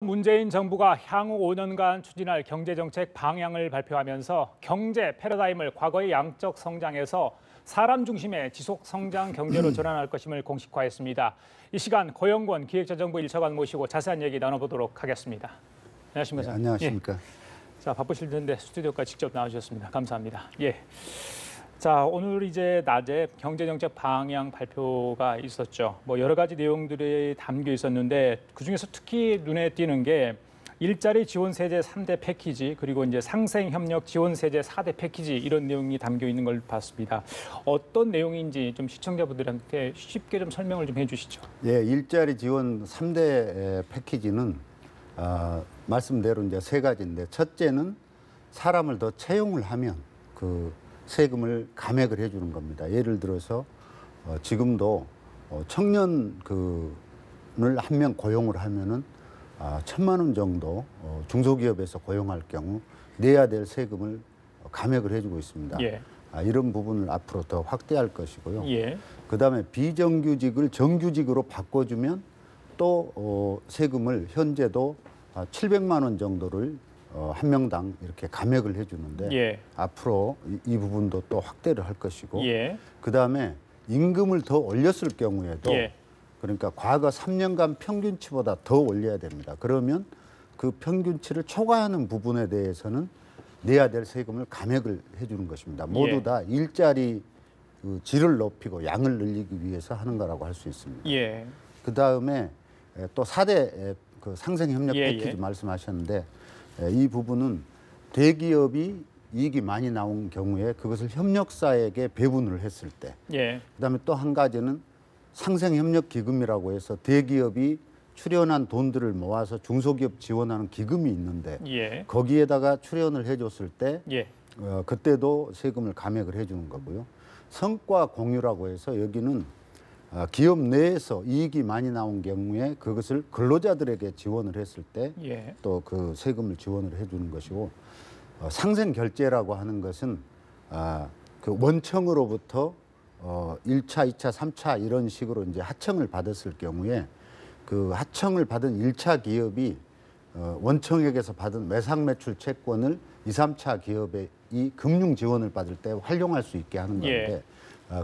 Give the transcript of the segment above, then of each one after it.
문재인 정부가 향후 5년간 추진할 경제정책 방향을 발표하면서 경제 패러다임을 과거의 양적 성장에서 사람 중심의 지속 성장 경제로 전환할 것임을 공식화했습니다. 이 시간 고영권 기획재정부 1차관 모시고 자세한 얘기 나눠보도록 하겠습니다. 안녕하십니까? 네, 안녕하십니까? 자, 바쁘실 텐데 스튜디오까지 직접 나와주셨습니다. 감사합니다. 자, 오늘 이제 낮에 경제정책 방향 발표가 있었죠. 여러 가지 내용들이 담겨 있었는데 그중에서 특히 눈에 띄는 게 일자리 지원 세제 3대 패키지 그리고 이제 상생 협력 지원 세제 4대 패키지 이런 내용이 담겨 있는 걸 봤습니다. 어떤 내용인지 좀 시청자분들한테 쉽게 좀 설명을 좀 해주시죠. 예, 일자리 지원 3대 패키지는 말씀대로 이제 세 가지인데 첫째는 사람을 더 채용을 하면 그 세금을 감액을 해주는 겁니다. 예를 들어서 지금도 청년을 한 명 고용을 하면은 1,000만 원 정도 중소기업에서 고용할 경우 내야 될 세금을 감액을 해주고 있습니다. 예. 이런 부분을 앞으로 더 확대할 것이고요. 예. 그다음에 비정규직을 정규직으로 바꿔주면 또 세금을 현재도 700만 원 정도를 한 명당 이렇게 감액을 해주는데 예. 앞으로 이 부분도 또 확대를 할 것이고 예. 그다음에 임금을 더 올렸을 경우에도 예. 그러니까 과거 3년간 평균치보다 더 올려야 됩니다. 그러면 그 평균치를 초과하는 부분에 대해서는 내야 될 세금을 감액을 해주는 것입니다. 모두 다 일자리 그 질을 높이고 양을 늘리기 위해서 하는 거라고 할 수 있습니다. 예. 그다음에 또 4대 그 상생협력 예, 패키지 예. 말씀하셨는데 이 부분은 대기업이 이익이 많이 나온 경우에 그것을 협력사에게 배분을 했을 때 예. 그다음에 또 한 가지는 상생협력기금이라고 해서 대기업이 출연한 돈들을 모아서 중소기업 지원하는 기금이 있는데 예. 거기에다가 출연을 해줬을 때 예. 그때도 세금을 감액을 해주는 거고요. 성과 공유라고 해서 여기는 기업 내에서 이익이 많이 나온 경우에 그것을 근로자들에게 지원을 했을 때 또 그 세금을 지원을 해주는 것이고 상생 결제라고 하는 것은 그 원청으로부터 1차, 2차, 3차 이런 식으로 이제 하청을 받았을 경우에 그 하청을 받은 1차 기업이 원청에게서 받은 매상 매출 채권을 2, 3차 기업에 이 금융 지원을 받을 때 활용할 수 있게 하는 건데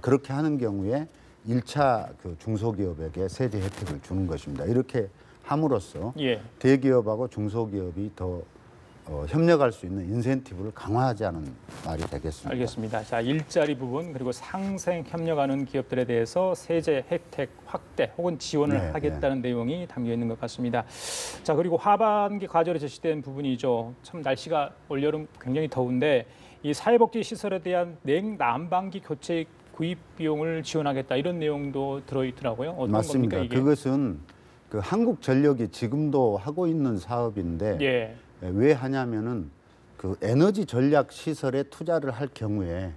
그렇게 하는 경우에 1차 그 중소기업에게 세제 혜택을 주는 것입니다. 이렇게 함으로써 대기업하고 중소기업이 더 협력할 수 있는 인센티브를 강화하자는 말이 되겠습니다. 알겠습니다. 자, 일자리 부분 그리고 상생 협력하는 기업들에 대해서 세제 혜택 확대 혹은 지원을 하겠다는 내용이 담겨 있는 것 같습니다. 자, 그리고 하반기 과제로 제시된 부분이죠. 참 날씨가 올여름 굉장히 더운데 이 사회복지 시설에 대한 냉난방기 교체 구입 비용을 지원하겠다 이런 내용도 들어있더라고요. 어떤 맞습니다. 겁니까, 이게? 그것은 그 한국전력이 지금도 하고 있는 사업인데 왜 하냐면은 그 에너지 전략 시설에 투자를 할 경우에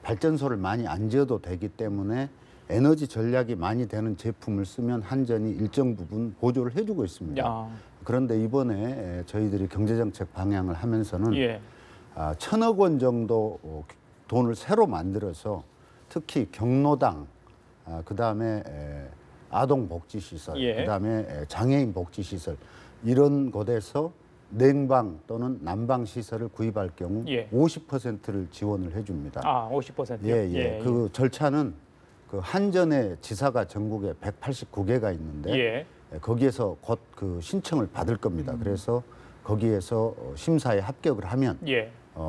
발전소를 많이 안 지어도 되기 때문에 에너지 전략이 많이 되는 제품을 쓰면 한전이 일정 부분 보조를 해주고 있습니다. 그런데 이번에 저희들이 경제정책 방향을 하면서는 1,000억 원 정도 돈을 새로 만들어서 특히 경로당, 그다음에 아동복지시설, 그다음에 장애인 복지시설 이런 곳에서 냉방 또는 난방 시설을 구입할 경우 50%를 지원을 해줍니다. 50%요? 그 절차는 그 한전의 지사가 전국에 189개가 있는데 거기에서 곧 그 신청을 받을 겁니다. 그래서 거기에서 심사에 합격을 하면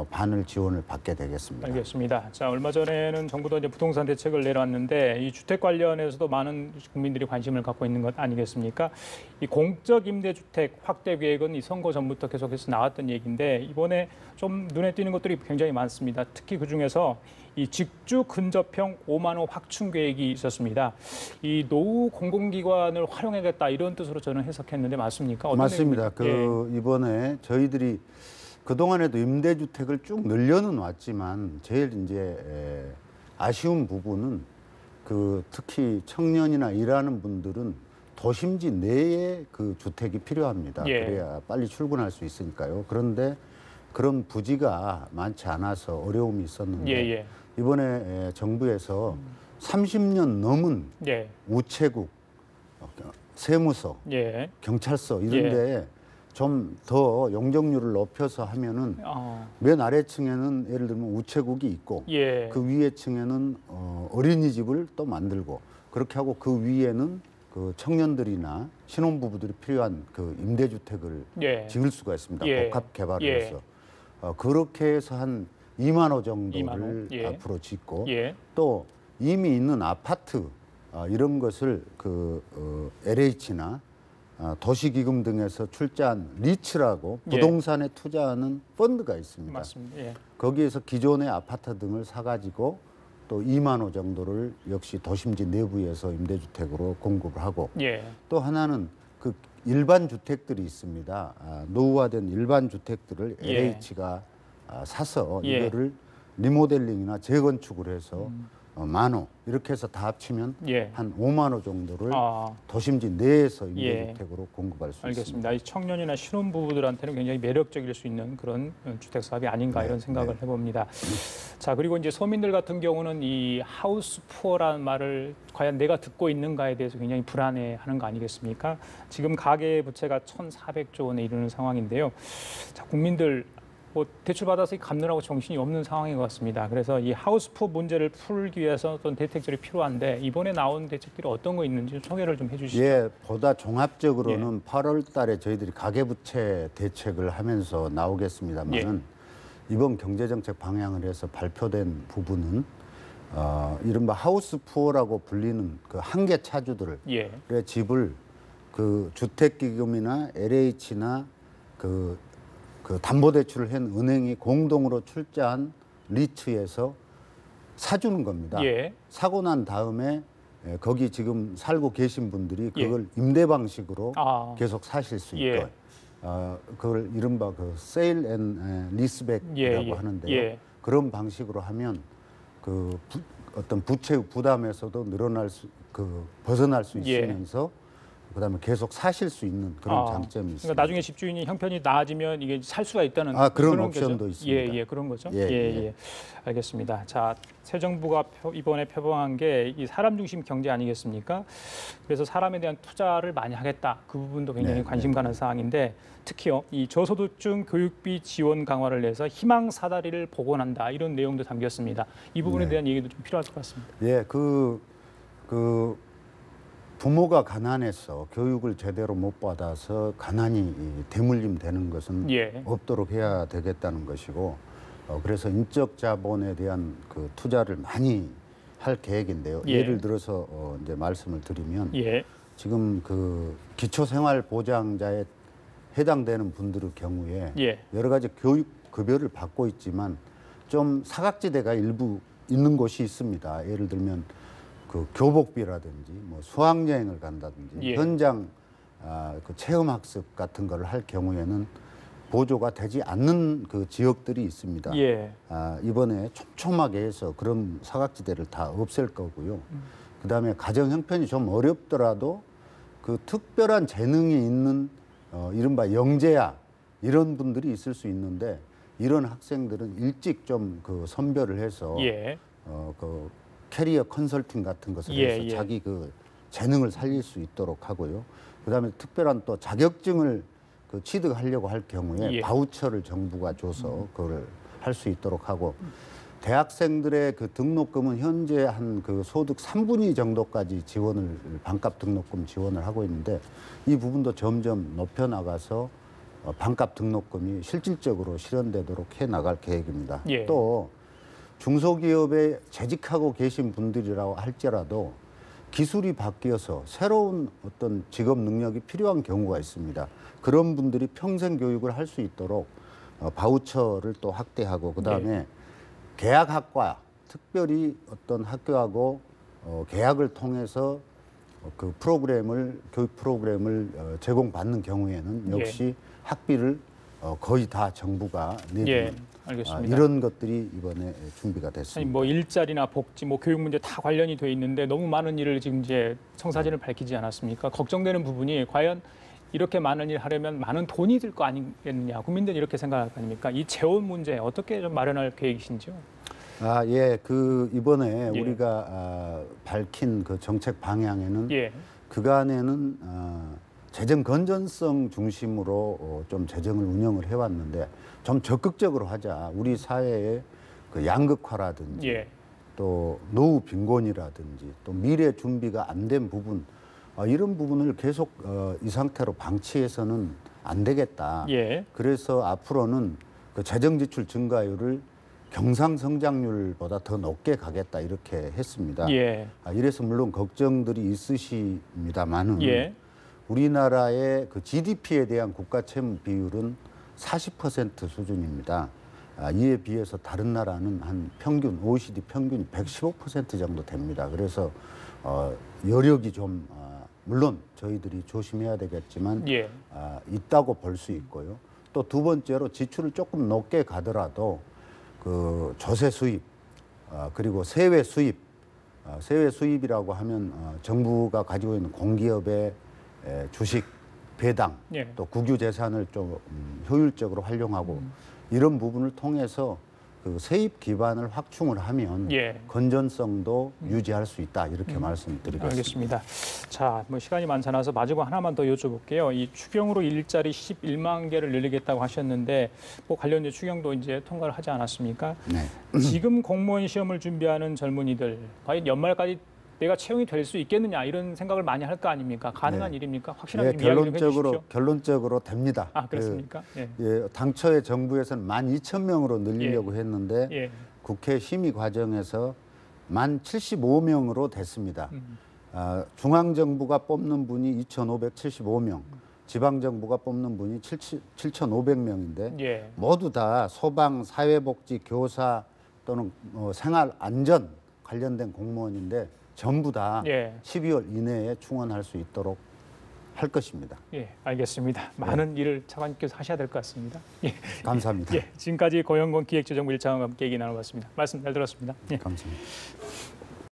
반을 지원을 받게 되겠습니다. 알겠습니다. 자, 얼마 전에는 정부도 이제 부동산 대책을 내놨는데 이 주택 관련해서도 많은 국민들이 관심을 갖고 있는 것 아니겠습니까? 이 공적 임대주택 확대 계획은 이 선거 전부터 계속해서 나왔던 얘기인데 이번에 좀 눈에 띄는 것들이 굉장히 많습니다. 특히 그 중에서 이 직주 근접형 5만 호 확충 계획이 있었습니다. 이 노후 공공기관을 활용하겠다 이런 뜻으로 저는 해석했는데 맞습니까? 맞습니다. 이번에 저희들이 그동안에도 임대주택을 쭉 늘려는 왔지만 제일 이제 아쉬운 부분은 그 특히 청년이나 일하는 분들은 도심지 내에 그 주택이 필요합니다. 그래야 빨리 출근할 수 있으니까요. 그런데 그런 부지가 많지 않아서 어려움이 있었는데 이번에 정부에서 30년 넘은 우체국, 세무서, 경찰서 이런 데 좀 더 용적률을 높여서 하면은 맨 아래층에는 예를 들면 우체국이 있고 예. 그 위에 층에는 어린이집을 또 만들고 그렇게 하고 그 위에는 그 청년들이나 신혼부부들이 필요한 그 임대주택을 예. 지을 수가 있습니다. 예. 복합 개발을 예. 해서 그렇게 해서 한 2만 호 2만 정도를 호. 예. 앞으로 짓고 예. 또 이미 있는 아파트 이런 것을 LH나 도시기금 등에서 출자한 리츠라고 예. 부동산에 투자하는 펀드가 있습니다. 맞습니다. 예. 거기에서 기존의 아파트 등을 사가지고 또 2만 호 정도를 역시 도심지 내부에서 임대주택으로 공급을 하고 예. 또 하나는 그 일반 주택들이 있습니다. 노후화된 일반 주택들을 예. LH가 사서 예. 이거를 리모델링이나 재건축을 해서 만 호 이렇게 해서 다 합치면 예. 한 5만 호 정도를 아. 도심지 내에서 예. 임대주택으로 공급할 수 알겠습니다. 있습니다. 이 청년이나 신혼부부들한테는 굉장히 매력적일 수 있는 그런 주택 사업이 아닌가 네, 이런 생각을 네. 해봅니다. 자, 그리고 이제 서민들 같은 경우는 이 하우스 푸어라는 말을 과연 내가 듣고 있는가에 대해서 굉장히 불안해하는 거 아니겠습니까? 지금 가계 부채가 1,400조 원에 이르는 상황인데요. 자, 국민들 뭐 대출 받아서 갚느라고 정신이 없는 상황인 것 같습니다. 그래서 이 하우스푸어 문제를 풀기 위해서 어떤 대책들이 필요한데 이번에 나온 대책들이 어떤 거 있는지 소개를 좀 해주시죠. 예, 보다 종합적으로는 8월 달에 저희들이 가계부채 대책을 하면서 나오겠습니다만은 이번 경제정책 방향을 해서 발표된 부분은 이른바 하우스푸어라고 불리는 그 한계 차주들의 집을 그 주택기금이나 LH나 그 담보대출을 한 은행이 공동으로 출자한 리츠에서 사주는 겁니다. 사고 난 다음에 거기 지금 살고 계신 분들이 그걸 임대 방식으로 계속 사실 수 있고 그걸 이른바 그 세일 앤 리스백이라고 하는데요. 그런 방식으로 하면 그 어떤 부채 부담에서도 벗어날 수 있으면서 그다음에 계속 사실 수 있는 그런 장점이 있습니다. 그러니까 나중에 집주인이 형편이 나아지면 이게 살 수가 있다는 그런 옵션도 있습니다. 그런 거죠. 예. 알겠습니다. 자, 새 정부가 이번에 표방한 게 이 사람 중심 경제 아니겠습니까? 그래서 사람에 대한 투자를 많이 하겠다. 그 부분도 굉장히 관심 가는 사항인데 특히요, 이 저소득층 교육비 지원 강화를 내서 희망 사다리를 복원한다. 이런 내용도 담겼습니다. 이 부분에 대한 얘기도 좀 필요할 것 같습니다. 예, 부모가 가난해서 교육을 제대로 못 받아서 가난이 대물림 되는 것은 없도록 해야 되겠다는 것이고 그래서 인적 자본에 대한 그 투자를 많이 할 계획인데요. 예를 들어서 이제 말씀을 드리면 지금 그 기초생활보장자에 해당되는 분들의 경우에 여러 가지 교육 급여를 받고 있지만 좀 사각지대가 일부 있는 곳이 있습니다. 예를 들면 그 교복비라든지 뭐 수학여행을 간다든지 현장 그 체험학습 같은 거를 할 경우에는 보조가 되지 않는 그 지역들이 있습니다. 이번에 촘촘하게 해서 그런 사각지대를 다 없앨 거고요. 그다음에 가정 형편이 좀 어렵더라도 그 특별한 재능이 있는 이른바 영재야 이런 분들이 있을 수 있는데 이런 학생들은 일찍 좀 그 선별을 해서 그 캐리어 컨설팅 같은 것을 해서 자기 그 재능을 살릴 수 있도록 하고요. 그다음에 특별한 또 자격증을 그 취득하려고 할 경우에 바우처를 정부가 줘서 그걸 할 수 있도록 하고 대학생들의 그 등록금은 현재 한 그 소득 3분의 2 정도까지 지원을 반값 등록금 지원을 하고 있는데 이 부분도 점점 높여 나가서 반값 등록금이 실질적으로 실현되도록 해 나갈 계획입니다. 또 중소기업에 재직하고 계신 분들이라고 할지라도 기술이 바뀌어서 새로운 어떤 직업 능력이 필요한 경우가 있습니다. 그런 분들이 평생 교육을 할 수 있도록 바우처를 또 확대하고 그다음에 계약학과 특별히 어떤 학교하고 계약을 통해서 그 교육 프로그램을 제공받는 경우에는 역시 학비를 거의 다 정부가 내주는 알겠습니다. 이런 것들이 이번에 준비가 됐습니다. 아니, 뭐 일자리나 복지, 뭐 교육 문제 다 관련이 돼 있는데 너무 많은 일을 지금 이제 청사진을 밝히지 않았습니까? 걱정되는 부분이 과연 이렇게 많은 일을 하려면 많은 돈이 들 거 아니겠느냐. 국민들이 이렇게 생각할 거 아닙니까? 이 재원 문제 어떻게 좀 마련할 계획이신지요? 그 이번에 우리가 밝힌 그 정책 방향에는 그간에는 재정 건전성 중심으로 좀 재정을 운영을 해왔는데 좀 적극적으로 하자. 우리 사회의 그 양극화라든지 예. 또 노후 빈곤이라든지 또 미래 준비가 안 된 부분 이런 부분을 계속 이 상태로 방치해서는 안 되겠다. 예. 그래서 앞으로는 그 재정 지출 증가율을 경상 성장률보다 더 높게 가겠다 이렇게 했습니다. 예. 이래서 물론 걱정들이 있으십니다만은 예. 우리나라의 그 GDP에 대한 국가 채무 비율은 40% 수준입니다. 이에 비해서 다른 나라는 한 평균 OECD 평균이 115% 정도 됩니다. 그래서 여력이 좀 물론 저희들이 조심해야 되겠지만 예. 있다고 볼 수 있고요. 또 두 번째로 지출을 조금 높게 가더라도 그 조세 수입 그리고 세외 수입 세외 수입이라고 하면 정부가 가지고 있는 공기업의 주식 배당 예. 또 국유 재산을 좀 효율적으로 활용하고 이런 부분을 통해서 그 세입 기반을 확충을 하면 예. 건전성도 유지할 수 있다 이렇게 말씀드리겠습니다. 알겠습니다. 자, 뭐 시간이 많지 않아서 마지막 하나만 더 여쭤볼게요. 이 추경으로 일자리 11만 개를 늘리겠다고 하셨는데 뭐 관련된 추경도 이제 통과를 하지 않았습니까? 네. 지금 공무원 시험을 준비하는 젊은이들 과연 연말까지 내가 채용이 될 수 있겠느냐 이런 생각을 많이 할 거 아닙니까? 가능한 네. 일입니까? 확실한 예, 좀 이야기 좀 해주십시오. 결론적으로 됩니다. 아, 그렇습니까? 예. 당초에 정부에서는 12,000명으로 늘리려고 했는데 예. 국회 심의 과정에서 75명으로 됐습니다. 중앙정부가 뽑는 분이 2,575명, 지방정부가 뽑는 분이 7,500명인데 예. 모두 다 소방, 사회복지, 교사 또는 생활안전 관련된 공무원인데 전부 다 예. 12월 이내에 충원할 수 있도록 할 것입니다. 예, 알겠습니다. 많은 일을 차관님께서 하셔야 될 것 같습니다. 예. 감사합니다. 예, 지금까지 고영건 기획재정부 1차관과 함께 얘기 나눠봤습니다. 말씀 잘 들었습니다. 예. 감사합니다.